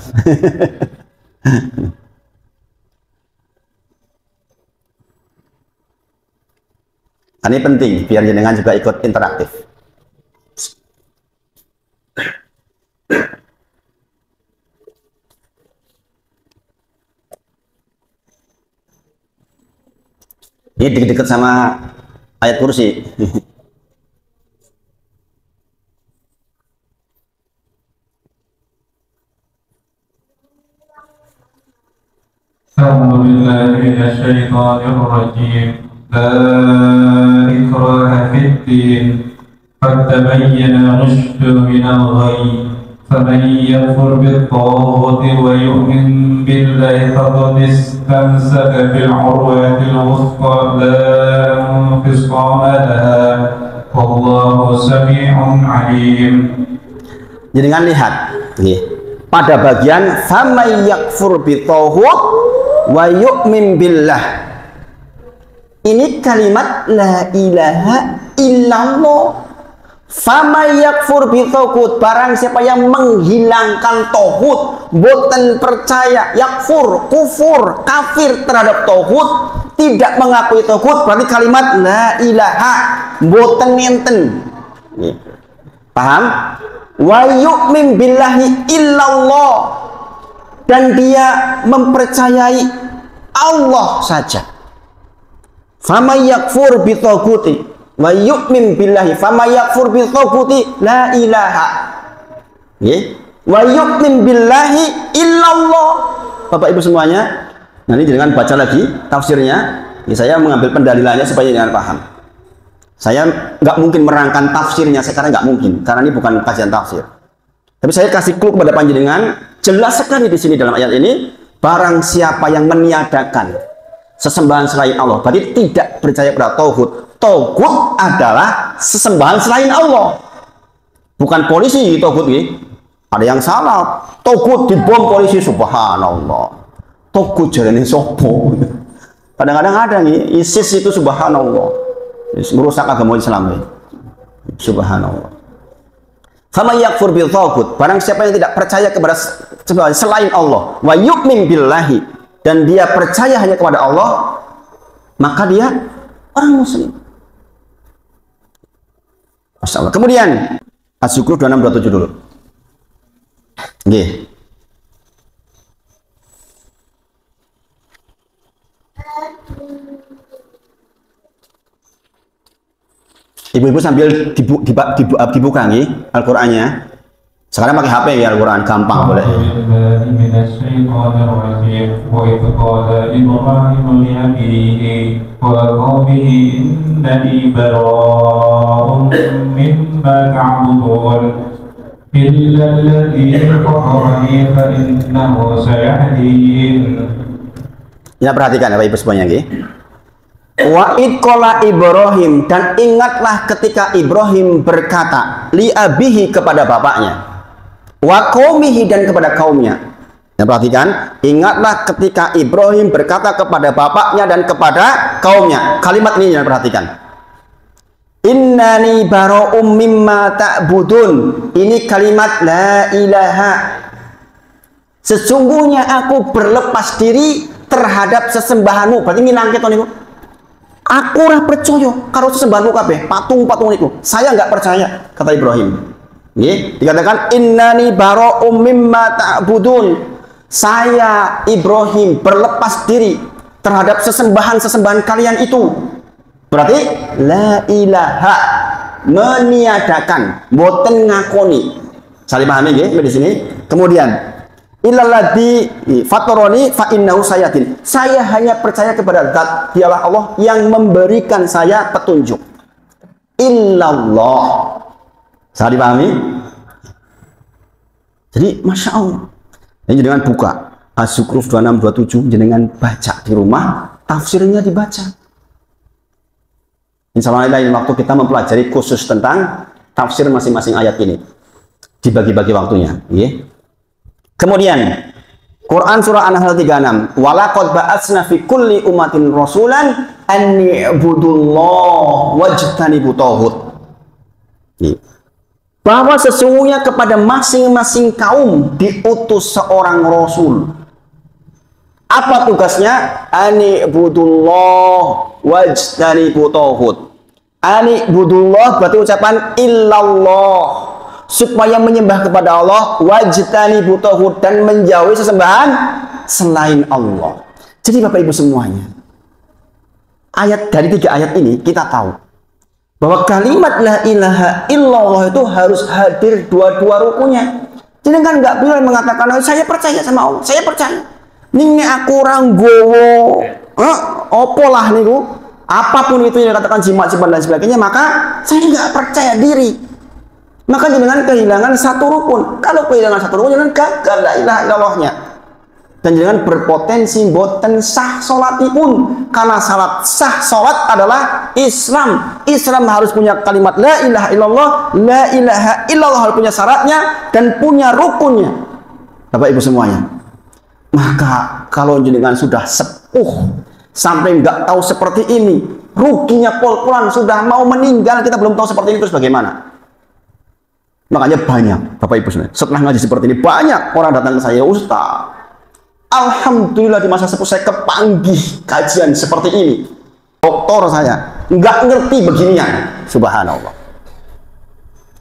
Ini penting biar jenengan juga ikut interaktif. Ini deket-deket sama ayat kursi. من الشيطان الرجيم لا إكراه في الدين قد تبين الرشد من الغي فمن يكفر بالطاغوت ويؤمن بالله فقد استمسك بالعروة الوثقى لا انفصام لها والله سميع عليم. Jadi kan lihat pada bagian faman yakfur bitaghut wa yu'min billah, ini kalimat la ilaha illallah. Faman yakfur bitaghut, barang siapa yang menghilangkan tauhid, boten percaya, yakfur, kufur, kafir terhadap tauhid, tidak mengakui tauhid, berarti kalimat la ilaha boten enten. Paham? Wa yu'min billahi illallah, dan dia mempercayai Allah saja. Faman yakfur bitaghuti wa yu'min billahi faman yakfur bitaghuti la ilaha wa yu'min billahi illallah. Bapak Ibu semuanya, nanti dengan baca lagi tafsirnya. Saya mengambil pendalilannya supaya jangan paham. Saya nggak mungkin merangkan tafsirnya sekarang, nggak mungkin, karena ini bukan kajian tafsir. Tapi saya kasih clue kepada panjenengan, jelas sekali di sini dalam ayat ini, barang siapa yang meniadakan sesembahan selain Allah, berarti tidak percaya pada tauhid. Tauhid adalah sesembahan selain Allah, bukan polisi. Tauhid ini ada yang salah, tauhid dibom polisi, subhanallah. Tauhid jalani sopo. Kadang-kadang ada nih ISIS itu, subhanallah, merusak agama Islam ini. Subhanallah. Faman yakfur bil taghut, barang siapa yang tidak percaya kepada selain Allah, wa yu'min billahi, dan dia percaya hanya kepada Allah, maka dia orang muslim. Masyaallah. Kemudian Az-Zukhruf 2627 dulu. Nggih. Ibu-ibu sambil dibuka nih Al-Qur'annya. Sekarang pakai HP ya, Al-Qur'an gampang boleh. Ya, perhatikan Bapak Ibu semuanya nggih. Wa id qala Ibrahim, dan ingatlah ketika Ibrahim berkata li abihi, kepada bapaknya, wa qaumihi, dan kepada kaumnya. Dan perhatikan, ingatlah ketika Ibrahim berkata kepada bapaknya dan kepada kaumnya. Kalimat ini jangan perhatikan. Innani bara'um mimma ta'budun. Ini kalimat la ilaha. Sesungguhnya aku berlepas diri terhadap sesembahanmu. Berarti minangke to niku. Aku ora percaya karo sesembahanmu kabeh, patung-patung itu. Saya nggak percaya, kata Ibrahim. Nggih, dikatakan innani bara'um mimma ta'budun. Saya Ibrahim berlepas diri terhadap sesembahan-sesembahan kalian itu. Berarti la ilaha, meniadakan, boten ngakoni. Saling pahami nggih di sini. Kemudian illalladzi fataroni fa innahu sayatin. Saya hanya percaya kepada zat, dialah Allah yang memberikan saya petunjuk. Illallah. Saya dipahami? Jadi Masya Allah, ini jenengan buka Az-Zukhruf 2627, jenengan baca di rumah, tafsirnya dibaca. Insya Allah lain waktu kita mempelajari khusus tentang tafsir masing-masing ayat ini, dibagi-bagi waktunya. Kemudian Quran surah An-Nahl 36, walaqad ba'atsna fi kulli ummatin rasulan an i'budullaha wajtanibut taghut. Bahwa sesungguhnya kepada masing-masing kaum diutus seorang rasul. Apa tugasnya? An i'budullaha wajtanibut taghut. An i'budullah berarti ucapan illallah, supaya menyembah kepada Allah, wajtanibut taghut, dan menjauhi sesembahan selain Allah. Jadi Bapak Ibu semuanya, ayat dari 3 ayat ini kita tahu bahwa kalimat la ilaha illallah itu harus hadir dua-dua rukunnya. Jadi kan nggak boleh mengatakan saya percaya sama Allah, saya percaya. Ning aku orang gowo Opolah niku, apapun itu yang dikatakan jimat dan sebagainya, maka saya nggak percaya diri. Maka dengan kehilangan satu rukun. Kalau kehilangan satu rukun, jangan gagal la ilaha illallahnya. Dan jangan berpotensi boten sah solatipun. Karena sah solat adalah Islam. Islam harus punya kalimat la ilaha illallah. La ilaha illallah harus punya syaratnya dan punya rukunnya. Bapak Ibu semuanya. Maka kalau jenengan sudah sepuh sampai nggak tahu seperti ini, ruginya pol-polan sudah mau meninggal, kita belum tahu seperti ini, terus bagaimana? Makanya banyak Bapak Ibu semuanya, setelah ngaji seperti ini banyak orang datang ke saya, Ustaz, alhamdulillah di masa sepuh saya kepanggih kajian seperti ini. Doktor saya nggak ngerti beginian. Subhanallah.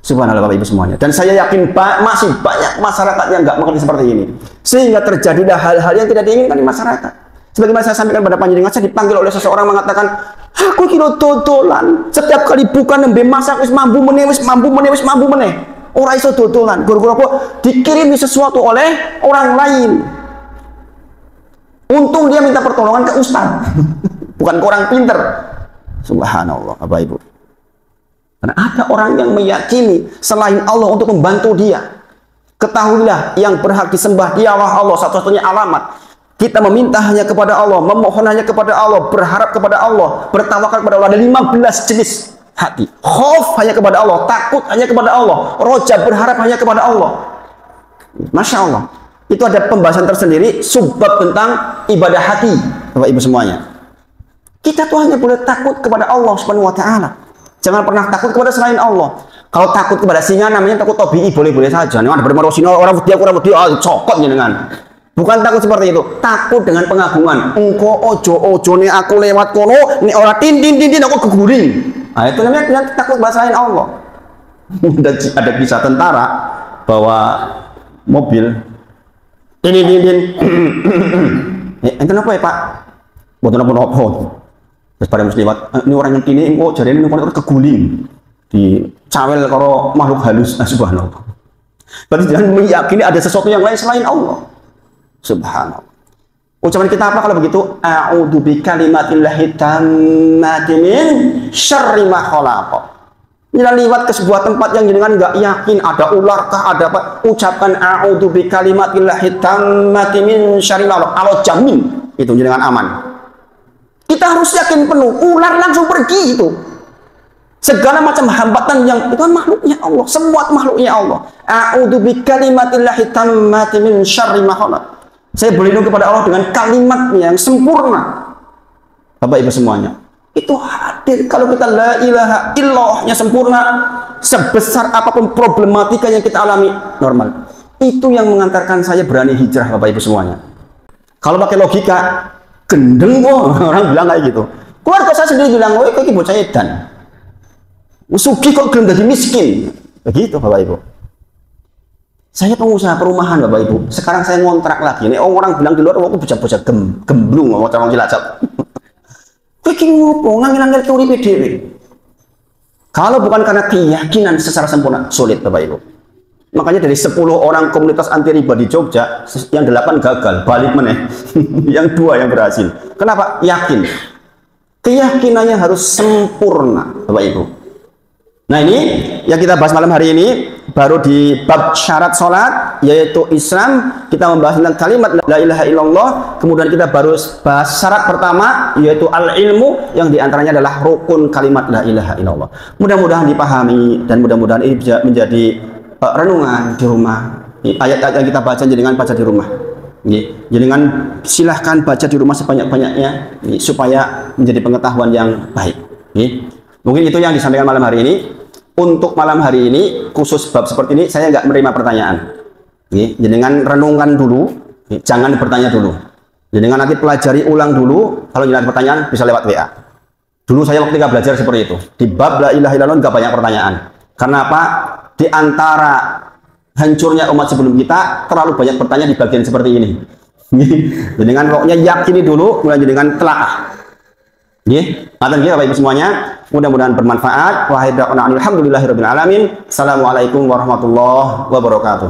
Subhanallah Bapak Ibu semuanya. Dan saya yakin masih banyak masyarakat yang nggak mengerti seperti ini. Sehingga terjadilah hal-hal yang tidak diinginkan di masyarakat. Sebagaimana saya sampaikan pada panjenengan, saya dipanggil oleh seseorang mengatakan, aku kilo dodolan. Setiap kali buka nembe masak wis mambu meneh, wis mambu meneh, wis mambu meneh. Ora iso dodolan. Gara-gara apa? Dikirimi sesuatu oleh orang lain. Untung dia minta pertolongan ke ustaz. Bukan ke orang pinter. Subhanallah Bapak Ibu. Karena ada orang yang meyakini selain Allah untuk membantu dia. Ketahuilah yang berhak disembah dialah Allah, satu-satunya alamat. Kita meminta hanya kepada Allah, memohon hanya kepada Allah, berharap kepada Allah, bertawakal kepada Allah. Ada 15 jenis hati. Khauf hanya kepada Allah, takut hanya kepada Allah, roja berharap hanya kepada Allah. Masya Allah. Itu ada pembahasan tersendiri subbab tentang ibadah hati, Bapak Ibu semuanya. Kita tuh hanya boleh takut kepada Allah Subhanahu wa taala. Jangan pernah takut kepada selain Allah. Kalau takut kepada singa namanya takut tabii, boleh-boleh saja. Nih ada bermerosino orang wedi aku cokot jenengan. Bukan takut seperti itu, takut dengan pengagungan. Engko ojo-ojone aku lewat kono, nek ora tin aku keguring. Nah, itu namanya takut kepada selain Allah. Ada kisah tentara bawa mobil. Tin. Enten apa ya, Pak? Boten apa-apa. Terus pada muslimat, ini orang yang ini engko jarene ning kono keguling. Dicawel karo makhluk halus. Subhanallah. Berarti jangan meyakini ada sesuatu yang lain selain Allah. Subhanallah. Ucapan kita apa kalau begitu? A'udzu bikalimatillahi tammati min syarri ma khalaqa. Bila lewat ke sebuah tempat yang jenengan nggak yakin ada ular kah, ada apa, ucapkan a'udzu bikalimatillahi tammati min syarri ma khalaqa. Allah jamin itu jenengan aman. Kita harus yakin penuh, ular langsung pergi itu. Segala macam hambatan yang itu kan makhluknya Allah, semua makhluknya Allah. A'udzu bikalimatillahi tammati min syarri ma khalaqa. Saya berlindung kepada Allah dengan kalimatnya yang sempurna. Bapak Ibu semuanya, itu hadir kalau kita la ilaha illallahnya sempurna, sebesar apapun problematika yang kita alami normal. Itu yang mengantarkan saya berani hijrah Bapak Ibu semuanya. Kalau pakai logika, gendeng kok orang bilang kayak gitu. Keluarga saya sendiri bilang, "Woi, kok iki bocah edan. Sugih kok gelem dadi miskin." Begitu Bapak Ibu. Saya pengusaha perumahan Bapak Ibu. Sekarang saya ngontrak lagi. Ini orang bilang di luar, aku bocah-bocah gemblung ngomong orang Cilacap. Kowe iki ngopo ngangil-angil uripe dhewe. Kalau bukan karena keyakinan secara sempurna, sulit Bapak Ibu. Makanya dari 10 orang komunitas anti riba di Jogja, yang 8 gagal, balik meneh. Yang 2 yang berhasil. Kenapa? Yakin. Keyakinannya harus sempurna Bapak Ibu. Nah ini yang kita bahas malam hari ini baru di bab syarat sholat, yaitu Islam. Kita membahas tentang kalimat la ilaha illallah. Kemudian kita baru bahas syarat pertama, yaitu al-ilmu, yang diantaranya adalah rukun kalimat la ilaha illallah. Mudah-mudahan dipahami dan mudah-mudahan ini bisa menjadi renungan di rumah. Ayat-ayat yang kita baca jangan baca di rumah. Jangan silahkan baca di rumah sebanyak-banyaknya supaya menjadi pengetahuan yang baik. Mungkin itu yang disampaikan malam hari ini. Untuk malam hari ini, khusus bab seperti ini, saya nggak menerima pertanyaan. Jangan renungkan dulu, jangan bertanya dulu. Jangan nanti pelajari ulang dulu, kalau ada pertanyaan bisa lewat WA. Dulu saya waktu belajar seperti itu. Di bab la ilaha illallah nggak banyak pertanyaan. Karena apa? Di antara hancurnya umat sebelum kita, terlalu banyak pertanyaan di bagian seperti ini. Jangan pokoknya yakini dulu, kemudian jangan telaah. Bapak Ibu semuanya, mudah-mudahan bermanfaat. Wa alhamdulillahirabbil alamin. Assalamualaikum warahmatullahi wabarakatuh.